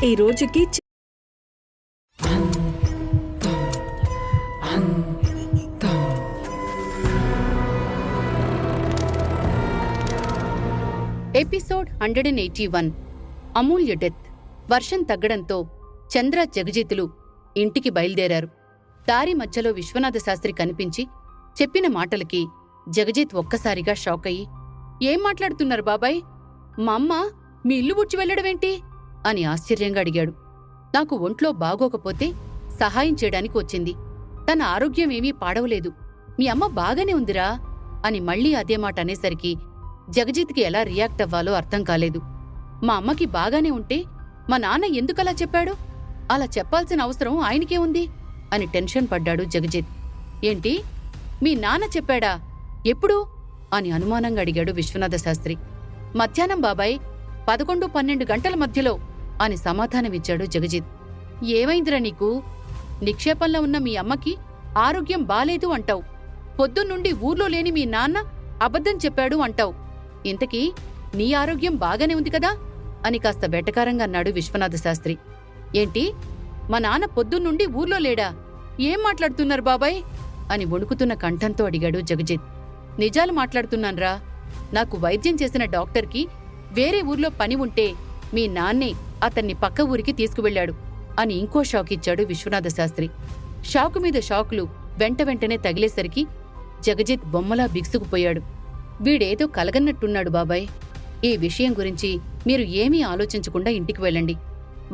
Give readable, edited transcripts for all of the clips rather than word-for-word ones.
ఈ రోజుకి ఎపిసోడ్ 181 అమూల్య డెత్. వర్షం తగ్గడంతో చంద్ర, జగజిత్తులు ఇంటికి బయలుదేరారు. దారి మధ్యలో విశ్వనాథ శాస్త్రి కనిపించి చెప్పిన మాటలకి జగజిత్ ఒక్కసారిగా షాక్ అయ్యి, ఏం మాట్లాడుతున్నారు బాబాయ్? మా అమ్మ మీ ఇల్లు ఊడ్చి వెళ్లడమేంటి అని ఆశ్చర్యంగా అడిగాడు. నాకు ఒంట్లో బాగోకపోతే సహాయం చేయడానికి వచ్చింది. తన ఆరోగ్యం ఏమీ పాడవలేదు. మీ అమ్మ బాగానే ఉందిరా అని మళ్లీ అదే మాట అనేసరికి జగజిత్కి ఎలా రియాక్ట్ అవ్వాలో అర్థం కాలేదు. మా అమ్మకి బాగానే ఉంటే మా నాన్న ఎందుకలా చెప్పాడు? అలా చెప్పాల్సిన అవసరం ఆయనకే ఉంది అని టెన్షన్ పడ్డాడు జగజిత్. ఏంటి, మీ నాన్న చెప్పాడా? ఎప్పుడు అని అనుమానంగా అడిగాడు విశ్వనాథ శాస్త్రి. మధ్యాహ్నం బాబాయ్, 11-12 గంటల మధ్యలో అని సమాధానమిచ్చాడు జగజిత్. ఏమైందిరా నీకు? నిక్షేపంలో ఉన్న మీ అమ్మకి ఆరోగ్యం బాలేదు అంటావు. పొద్దున్నుండి ఊర్లో లేని మీ నాన్న అబద్ధం చెప్పాడు అంటావు. ఇంతకీ నీ ఆరోగ్యం బాగానే ఉంది కదా అని కాస్త వెటకారంగా అన్నాడు విశ్వనాథ శాస్త్రి. ఏంటి, మా నాన్న పొద్దున్నుండి ఊర్లో లేడా? ఏం మాట్లాడుతున్నారు బాబాయ్ అని వణుకుతున్న కంఠంతో అడిగాడు జగజిత్. నిజాలు మాట్లాడుతున్నాన్రా. నాకు వైద్యం చేసిన డాక్టర్కి వేరే ఊర్లో పని ఉంటే మీ నాన్నే అతన్ని పక్క ఊరికి తీసుకువెళ్లాడు అని ఇంకో షాక్ ఇచ్చాడు విశ్వనాథ శాస్త్రి. షాకు మీద షాకులు వెంటనే తగిలేసరికి జగజిత్ బొమ్మలా బిగుసుకుపోయాడు. వీడేదో కలగన్నట్టున్నాడు బాబాయ్. ఈ విషయం గురించి మీరు ఏమీ ఆలోచించకుండా ఇంటికి వెళ్ళండి.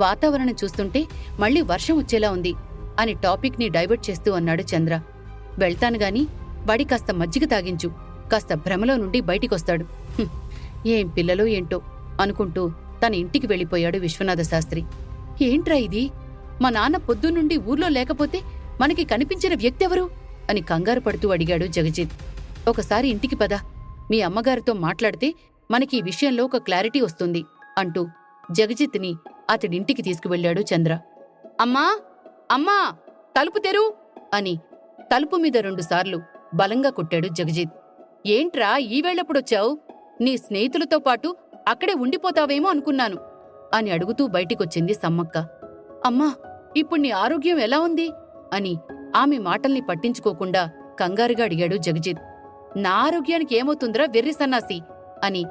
వాతావరణం చూస్తుంటే మళ్లీ వర్షం వచ్చేలా ఉంది అని టాపిక్ ని డైవర్ట్ చేస్తూ అన్నాడు చంద్ర. వెళ్తానుగాని వాడి కాస్త మజ్జిగ తాగించు, కాస్త భ్రమలో నుండి బయటికొస్తాడు. ఏం పిల్లలో ఏంటో అనుకుంటూ తన ఇంటికి వెళ్ళిపోయాడు విశ్వనాథ శాస్త్రి. ఏంట్రా ఇది? మా నాన్న పొద్దున్నుండి ఊర్లో లేకపోతే మనకి కనిపించిన వ్యక్తెవరు అని కంగారు పడుతూ అడిగాడు జగజిత్. ఒకసారి ఇంటికి పద, మీ అమ్మగారితో మాట్లాడితే మనకి ఈ విషయంలో ఒక క్లారిటీ వస్తుంది అంటూ జగజిత్ని అతడింటికి తీసుకువెళ్లాడు చంద్ర. అమ్మా, అమ్మా, తలుపు తెరు అని తలుపు మీద 2 సార్లు బలంగా కొట్టాడు జగజిత్. ఏంట్రా ఈవేళప్పుడొచ్చావు? నీ స్నేహితులతో పాటు అక్కడే ఉండిపోతావేమో అనుకున్నాను అని అడుగుతూ బయటికొచ్చింది సమ్మక్క. అమ్మా, ఇప్పుడు నీ ఆరోగ్యం ఎలా ఉంది అని ఆమె మాటల్ని పట్టించుకోకుండా కంగారుగా అడిగాడు జగజిత్. నా ఆరోగ్యానికి ఏమవుతుందిరా వెర్రి సన్నాసి అని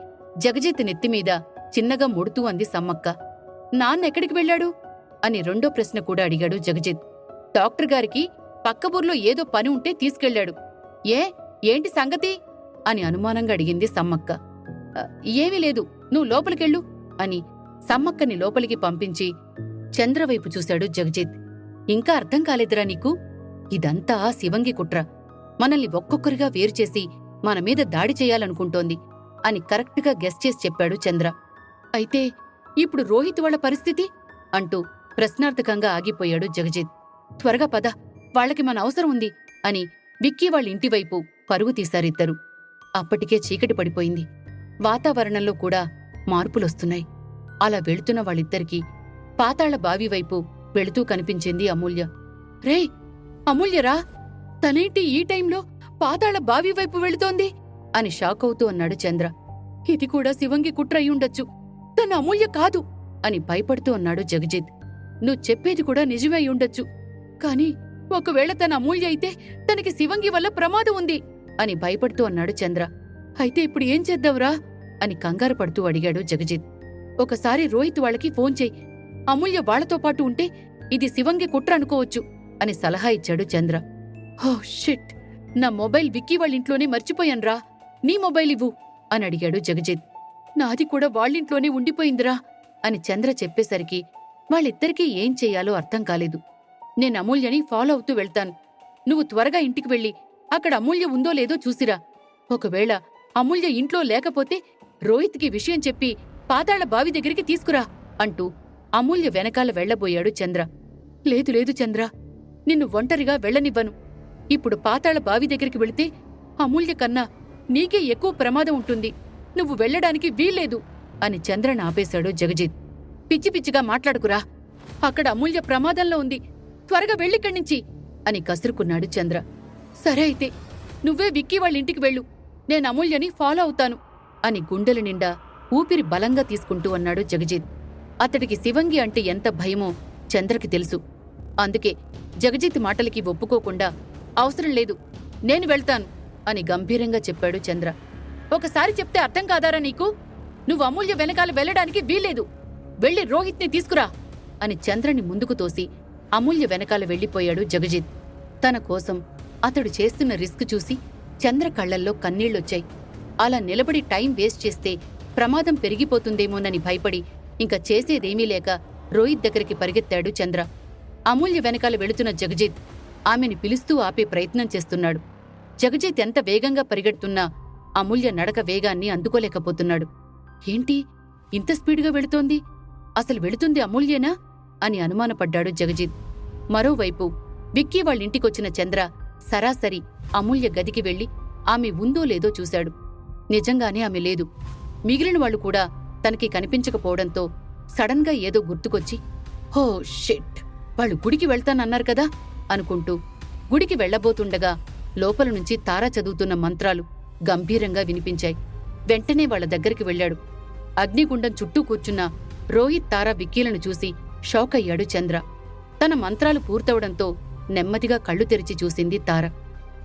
జగజిత్ నెత్తిమీద చిన్నగా ముడుతూ అంది సమ్మక్క. నాన్నెక్కడికి వెళ్లాడు అని రెండో ప్రశ్న కూడా అడిగాడు జగజిత్. డాక్టర్ గారికి పక్క ఊర్లో ఏదో పని ఉంటే తీసుకెళ్లాడు. ఏంటి సంగతి అని అనుమానంగా అడిగింది సమ్మక్క. ఏమీ లేదు, నువ్వు లోపలికెళ్ళు అని సమ్మక్కని లోపలికి పంపించి చంద్రవైపు చూశాడు జగజిత్. ఇంకా అర్థం కాలేదురా నీకు? ఇదంతా శివంగి కుట్ర. మనల్ని ఒక్కొక్కరిగా వేరుచేసి మన మీద దాడి చేయాలనుకుంటోంది అని కరెక్ట్గా గెస్ చేసి చెప్పాడు చంద్ర. అయితే ఇప్పుడు రోహిత్ వాళ్ల పరిస్థితి అంటూ ప్రశ్నార్థకంగా ఆగిపోయాడు జగజిత్. త్వరగా పద, వాళ్లకి మన అవసరం ఉంది అని విక్కీ వాళ్ళింటివైపు పరుగు తీశారిద్దరు. అప్పటికే చీకటి పడిపోయింది. వాతావరణంలో కూడా మార్పులొస్తున్నాయి. అలా వెళుతున్న వాళ్ళిద్దరికీ పాతాళ బావివైపు వెళుతూ కనిపించింది అమూల్య. రే అమూల్యరా, తనేంటి ఈ టైంలో పాతాళ బావివైపు వెళుతోంది అని షాక్ అవుతూ అన్నాడు చంద్ర. ఇది కూడా శివంగి కుట్ర అయ్యుండొచ్చు, తన అమూల్య కాదు అని భయపడుతూ అన్నాడు జగజిత్. నువ్వు చెప్పేది కూడా నిజమే అయ్యుండొచ్చు, కాని ఒకవేళ తన అమూల్య అయితే తనకి శివంగి వల్ల ప్రమాదం ఉంది అని భయపడుతూ అన్నాడు చంద్ర. అయితే ఇప్పుడు ఏం చేద్దావురా అని కంగారు పడుతూ అడిగాడు జగజిత్. ఒకసారి రోహిత్ వాళ్ళకి ఫోన్ చెయ్యి, అమూల్య వాళ్లతో పాటు ఉంటే ఇది శివంగి కుట్ర అనుకోవచ్చు అని సలహా ఇచ్చాడు చంద్ర. హో షిట్, నా మొబైల్ విక్కీ వాళ్ళింట్లోనే మర్చిపోయాన్రా, నీ మొబైల్ ఇవ్వు అని అడిగాడు జగజిత్. నాది కూడా వాళ్ళింట్లోనే ఉండిపోయిందిరా అని చంద్ర చెప్పేసరికి వాళ్ళిద్దరికీ ఏం చెయ్యాలో అర్థం కాలేదు. నేను అమూల్యని ఫాలో అవుతూ వెళ్తాను, నువ్వు త్వరగా ఇంటికి వెళ్ళి అక్కడ అమూల్య ఉందో లేదో చూసిరా. ఒకవేళ అమూల్య ఇంట్లో లేకపోతే రోహిత్కి విషయం చెప్పి పాతాళ బావి దగ్గరికి తీసుకురా అంటూ అమూల్య వెనకాల వెళ్లబోయాడు చంద్ర. లేదు లేదు చంద్ర, నిన్ను ఒంటరిగా వెళ్లనివ్వను. ఇప్పుడు పాతాళ బావి దగ్గరికి వెళితే అమూల్య కన్నా నీకే ఎక్కువ ప్రమాదం ఉంటుంది, నువ్వు వెళ్లడానికి వీల్లేదు అని చంద్రను ఆపేశాడు జగజిత్. పిచ్చి పిచ్చిగా మాట్లాడుకురా, అక్కడ అమూల్య ప్రమాదంలో ఉంది, త్వరగా వెళ్ళిక్కడ్నించి అని కసురుకున్నాడు చంద్ర. సరే అయితే నువ్వే విక్కీ వాళ్ళింటికి వెళ్ళు, నేను అమూల్యని ఫాలో అవుతాను అని గుండెల నిండా ఊపిరి బలంగా తీసుకుంటూ అన్నాడు జగజిత్. అతడికి శివంగి అంటే ఎంత భయమో చంద్రకి తెలుసు. అందుకే జగజిత్ మాటలకి ఒప్పుకోకుండా అవసరం లేదు, నేను వెళ్తాను అని గంభీరంగా చెప్పాడు చంద్ర. ఒకసారి చెప్తే అర్థం కాదారా నీకు? నువ్వు అమూల్య వెనకాల వెళ్లడానికి వీల్లేదు. వెళ్ళి రోహిత్ని తీసుకురా అని చంద్రని ముందుకు తోసి అమూల్య వెనకాల వెళ్లిపోయాడు జగజిత్. తన కోసం అతడు చేస్తున్న రిస్క్ చూసి చంద్ర కళ్లల్లో కన్నీళ్లొచ్చాయి. అలా నిలబడి టైం వేస్ట్ చేస్తే ప్రమాదం పెరిగిపోతుందేమోనని భయపడి ఇంకా చేసేదేమీ లేక రోహిత్ దగ్గరికి పరిగెత్తాడు చంద్ర. అమూల్య వెనకాల వెళుతున్న జగజిత్ ఆమెని పిలుస్తూ ఆపే ప్రయత్నం చేస్తున్నాడు. జగజిత్ ఎంత వేగంగా పరిగెడుతున్నా అమూల్య నడక వేగాన్ని అందుకోలేకపోతున్నాడు. ఏంటి ఇంత స్పీడ్గా వెళుతోంది? అసలు వెళుతుంది అమూల్యేనా అని అనుమానపడ్డాడు జగజిత్. మరోవైపు విక్కీ వాళ్ళింటికొచ్చిన చంద్ర సరాసరి అమూల్య గదికి వెళ్లి ఆమె ఉందో లేదో చూశాడు. నిజంగానే ఆమె లేదు. మిగిలిన వాళ్లు కూడా తనకి కనిపించకపోవడంతో సడన్గా ఏదో గుర్తుకొచ్చి, హో షిట్, వాళ్ళు గుడికి వెళ్తానన్నారు కదా అనుకుంటూ గుడికి వెళ్లబోతుండగా లోపల నుంచి తారా చదువుతున్న మంత్రాలు గంభీరంగా వినిపించాయి. వెంటనే వాళ్ల దగ్గరికి వెళ్లాడు. అగ్నిగుండం చుట్టూ కూర్చున్న రోహిత్, తారా, విక్కీలను చూసి షాక్ అయ్యాడు చంద్ర. తన మంత్రాలు పూర్తవడంతో నెమ్మదిగా కళ్ళు తెరిచి చూసింది తార.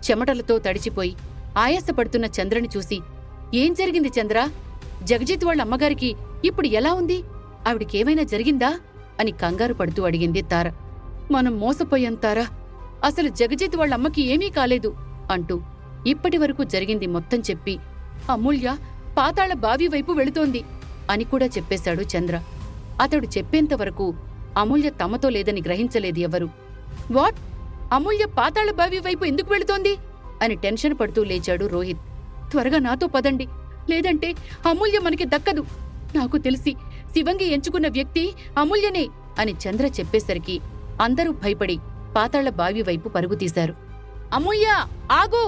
చెమటలతో తడిచిపోయి ఆయాసపడుతున్న చంద్రని చూసి, ఏం జరిగింది చంద్ర? జగజిత్ వాళ్ళ అమ్మగారికి ఇప్పుడు ఎలా ఉంది? ఆవిడికేమైనా జరిగిందా అని కంగారు పడుతూ అడిగింది తార. మనం మోసపోయాం తారా, అసలు జగజిత్ వాళ్ళమ్మకి ఏమీ కాలేదు అంటూ ఇప్పటివరకు జరిగింది మొత్తం చెప్పి, అమూల్య పాతాళ బావి వైపు వెళుతోంది అని కూడా చెప్పేశాడు చంద్ర. అతడు చెప్పేంతవరకు అమూల్య తమతో లేదని గ్రహించలేదు ఎవరు. వాట్? అమూల్య పాతాళ బావి వైపు ఎందుకు వెళుతోంది అని టెన్షన్ పడుతూ లేచాడు రోహిత్. త్వరగా నాతో పదండి, లేదంటే అమూల్య మనకి దక్కదు. నాకు తెలిసి శివంగి ఎంచుకున్న వ్యక్తి అమూల్యనే అని చంద్ర చెప్పేసరికి అందరూ భయపడి పాతాళ బావి వైపు పరుగుతీశారు. అమూల్య ఆగు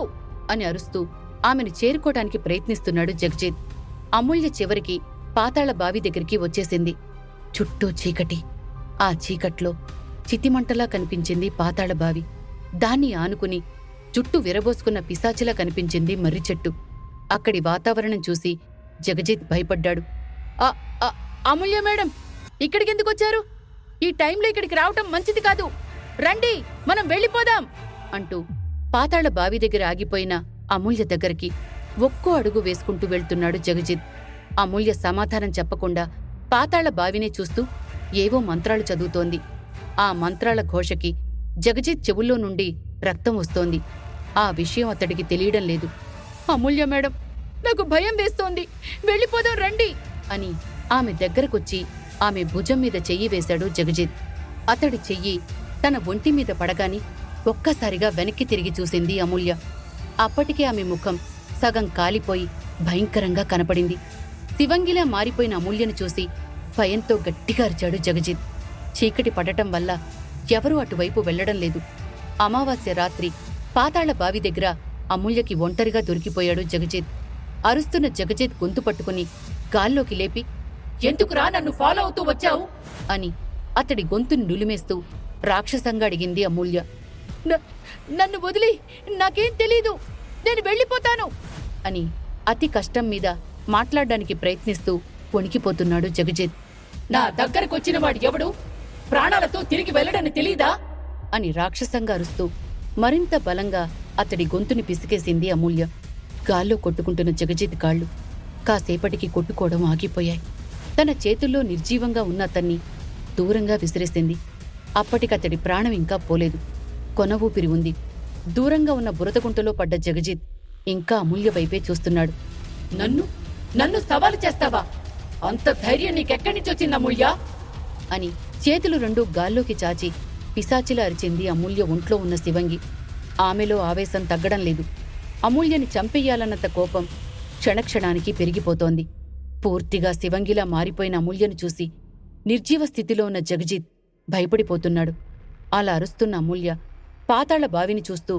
అని అరుస్తూ ఆమెను చేరుకోవటానికి ప్రయత్నిస్తున్నాడు జగజిత్. అమూల్య చివరికి పాతాళ బావి దగ్గరికి వచ్చేసింది. చుట్టూ చీకటి. ఆ చీకట్లో చితిమంటలా కనిపించింది పాతాళ బావి. దాన్ని ఆనుకుని జుట్టు విరబోసుకున్న పిశాచిలా కనిపించింది మర్రి చెట్టు. అక్కడి వాతావరణం చూసి జగజిత్ భయపడ్డాడు. అమూల్య మేడం, ఇక్కడికెందుకొచ్చారు? ఈ టైంలో ఇక్కడికి రావటం మంచిది కాదు. రండి, మనం వెళ్ళిపోదాం అంటూ పాతాళ బావి దగ్గర ఆగిపోయిన అమూల్య దగ్గరికి ఒక్కో అడుగు వేసుకుంటూ వెళ్తున్నాడు జగజిత్. అమూల్య సమాధానం చెప్పకుండా పాతాళ బావినే చూస్తూ ఏవో మంత్రాలు చదువుతోంది. ఆ మంత్రాల ఘోషకి జగజిత్ చెవుల్లో నుండి రక్తం వస్తోంది. ఆ విషయం అతడికి తెలియడం లేదు. అమూల్య మేడం, నాకు భయం వేస్తోంది, వెళ్ళిపోదాం రండి అని ఆమె దగ్గరకొచ్చి ఆమె భుజం మీద చెయ్యి వేశాడు జగజిత్. అతడి చెయ్యి తన ఒంటి మీద పడగాని ఒక్కసారిగా వెనక్కి తిరిగి చూసింది అమూల్య. అప్పటికే ఆమె ముఖం సగం కాలిపోయి భయంకరంగా కనపడింది. శివంగిలా మారిపోయిన అమూల్యను చూసి భయంతో గట్టిగా అరిచాడు జగజిత్. చీకటి పడటం వల్ల ఎవరూ అటువైపు వెళ్లడం లేదు. అమావాస్య రాత్రి పాతాళ బావి దగ్గర అమూల్యకి ఒంటరిగా దొరికిపోయాడు జగజిత్. అరుస్తున్న జగజిత్ గొంతు పట్టుకుని గాల్లోకి లేపి, ఎందుకురా నన్ను ఫాలో అవుతూ వచ్చావు అని అతడి గొంతుని నులిమేస్తూ రాక్షసంగా అడిగింది అమూల్య. నన్ను వదిలి, నాకేం తెలీదు, నేను వెళ్ళిపోతాను అని అతి కష్టం మీద మాట్లాడ్డానికి ప్రయత్నిస్తూ వణికిపోతున్నాడు జగజిత్. నా దగ్గరకొచ్చిన వాడు ఎవడు? ప్రాణాలతో తిరిగి వెళ్లడని తెలీదా అని రాక్షసంగా అరుస్తూ మరింత బలంగా అతడి గొంతుని పిసికేసింది అమూల్య. గాల్లో కొట్టుకుంటున్న జగజిత్ కాళ్లు కాసేపటికి కొట్టుకోవడం ఆగిపోయాయి. తన చేతుల్లో నిర్జీవంగా ఉన్న అతన్ని దూరంగా విసిరేసింది. అప్పటికతడి ప్రాణం ఇంకా పోలేదు, కొన ఊపిరి ఉంది. దూరంగా ఉన్న బురదగుంటలో పడ్డ జగజిత్ ఇంకా అమూల్య వైపే చూస్తున్నాడు. నన్ను సవాలు చేస్తావా? అంత ధైర్యం నీకెక్కడి నుంచి వచ్చింది అమూల్య అని చేతులు రెండూ గాల్లోకి చాచి పిశాచిలా అరిచింది అమూల్య ఒంట్లో ఉన్న శివంగి. ఆమెలో ఆవేశం తగ్గడం లేదు. అమూల్యని చంపెయ్యాలన్నంత కోపం క్షణక్షణానికి పెరిగిపోతోంది. పూర్తిగా శివంగిలా మారిపోయిన అమూల్యను చూసి నిర్జీవ స్థితిలో ఉన్న జగజిత్ భయపడిపోతున్నాడు. అలా అరుస్తున్న అమూల్య పాతాళ బావిని చూస్తూ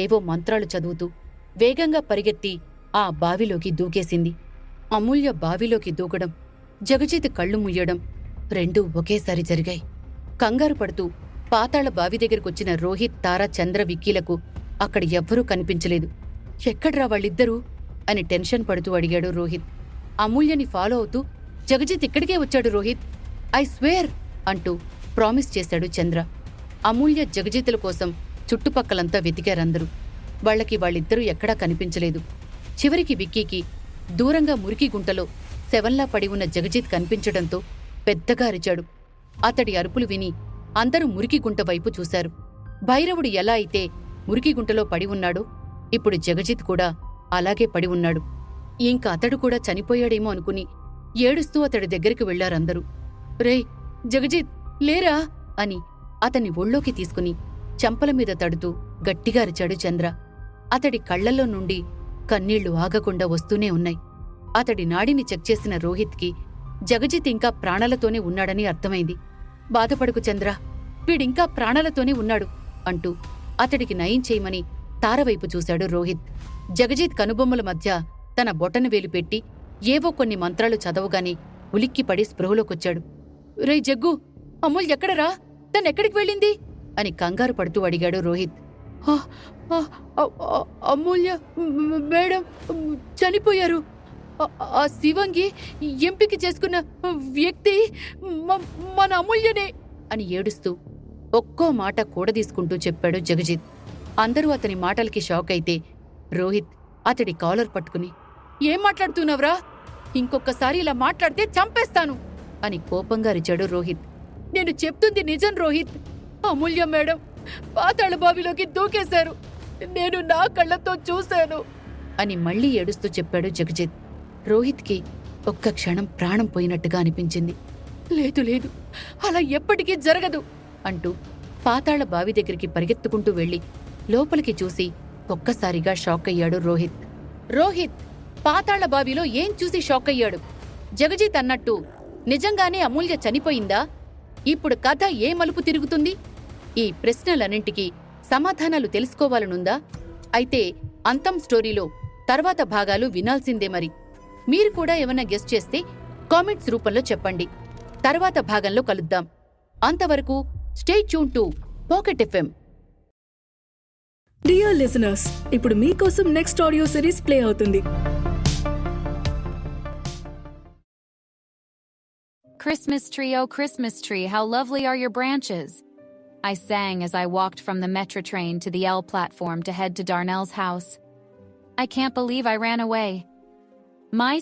ఏవో మంత్రాలు చదువుతూ వేగంగా పరిగెత్తి ఆ బావిలోకి దూకేసింది. అమూల్య బావిలోకి దూకడం, జగజిత్ కళ్ళు ముయ్యడం రెండూ ఒకేసారి జరిగాయి. కంగారు పడుతూ పాతాళ బావి దగ్గరకొచ్చిన రోహిత్, తారా, చంద్ర, విక్కీలకు అక్కడ ఎవ్వరూ కనిపించలేదు. ఎక్కడ్రా వాళ్ళిద్దరూ అని టెన్షన్ పడుతూ అడిగాడు రోహిత్. అమూల్యని ఫాలో అవుతూ జగజిత్ ఇక్కడికే వచ్చాడు రోహిత్. ఐ స్వేర్ అంటూ ప్రామిస్ చేశాడు చంద్ర. అమూల్య జగజిత్తుల కోసం చుట్టుపక్కలంతా వెతికారందరూ. వాళ్ళిద్దరూ ఎక్కడా కనిపించలేదు. చివరికి విక్కీకి దూరంగా మురికి గుంటలో శవంలా పడి ఉన్న జగజిత్ కనిపించడంతో పెద్దగా అరిచాడు. అతడి అరుపులు విని అందరూ మురికి గుంట వైపు చూశారు. భైరవుడు ఎలా అయితే మురికి గుంటలో పడి ఉన్నాడో ఇప్పుడు జగజిత్ కూడా అలాగే పడి ఉన్నాడు. ఇంక అతడు కూడా చనిపోయాడేమో అనుకుని ఏడుస్తూ అతడి దగ్గరికి వెళ్లారందరూ. రేయ్ జగజిత్ లేరా అని అతన్ని ఒళ్ళోకి తీసుకుని చెంపల మీద తడుతూ గట్టిగా అరిచాడు చంద్ర. అతడి కళ్లల్లో నుండి కన్నీళ్లు ఆగకుండా వస్తూనే ఉన్నాయి. అతడి నాడిని చెక్ చేసిన రోహిత్కి జగజిత్ ఇంకా ప్రాణాలతోనే ఉన్నాడని అర్థమైంది. బాధపడుకు చంద్ర, వీడింకా ప్రాణాలతోనే ఉన్నాడు అంటూ అతడికి నయం చేయమని తారవైపు చూశాడు రోహిత్. జగజిత్ కనుబొమ్మల మధ్య తన బొటనవేలు పెట్టి ఏవో కొన్ని మంత్రాలు చదవగానే ఉలిక్కిపడి స్పృహలోకొచ్చాడు. రేయ్ జగ్గు, అమూల్ ఎక్కడరా? తనెక్కడికి వెళ్ళింది అని కంగారు పడుతూ అడిగాడు రోహిత్. అమూల్య మేడం చనిపోయారు. ఆ శివంగి ఎంపిక చేసుకున్న వ్యక్తి మన అమూల్యనే అని ఏడుస్తూ ఒక్కో మాట కూడదీసుకుంటూ చెప్పాడు జగజిత్. అందరూ అతని మాటలకి షాక్ అయితే రోహిత్ అతడి కాలర్ పట్టుకుని, ఏం మాట్లాడుతున్నావురా? ఇంకొకసారి ఇలా మాట్లాడితే చంపేస్తాను అని కోపంగా అరిచాడు రోహిత్. నేను చెప్తుంది నిజం రోహిత్. అమూల్య మేడం పాతాళ బావిలోకి దూకేశారు. నేను నా కళ్లతో చూశాను అని మళ్లీ ఏడుస్తూ చెప్పాడు జగజిత్. రోహిత్కి ఒక్క క్షణం ప్రాణం పోయినట్టుగా అనిపించింది. లేదు లేదు, అలా ఎప్పటికీ జరగదు అంటూ పాతాళ బావి దగ్గరికి పరిగెత్తుకుంటూ వెళ్లి లోపలికి చూసి ఒక్కసారిగా షాక్ అయ్యాడు రోహిత్. రోహిత్ పాతాళ బావిలో ఏం చూసి షాక్ అయ్యాడు? జగజిత్ అన్నట్టు నిజంగానే అమూల్య చనిపోయిందా? ఇప్పుడు కథ ఏ మలుపు తిరుగుతుంది? ఈ ప్రశ్నలన్నింటికీ సమాధానాలు తెలుసుకోవాలనుందా? అయితే అంతం స్టోరీలో తర్వాత భాగాలు వినాల్సిందే. మరి మీరు కూడా ఏమన్నా గెస్ చేస్తే కామెంట్స్ రూపంలో చెప్పండి. తర్వాత భాగంలో కలుద్దాం. అంతవరకు stay tune to pocket FM. Dear listeners, ఇప్పుడు మీకోసం నెక్స్ట్ ఆడియో సిరీస్ ప్లే అవుతుంది. Christmas tree, oh Christmas tree, how lovely are your branches. I sang as I walked from the metro train to the L platform to head to Darnell's house. I can't believe I ran away. My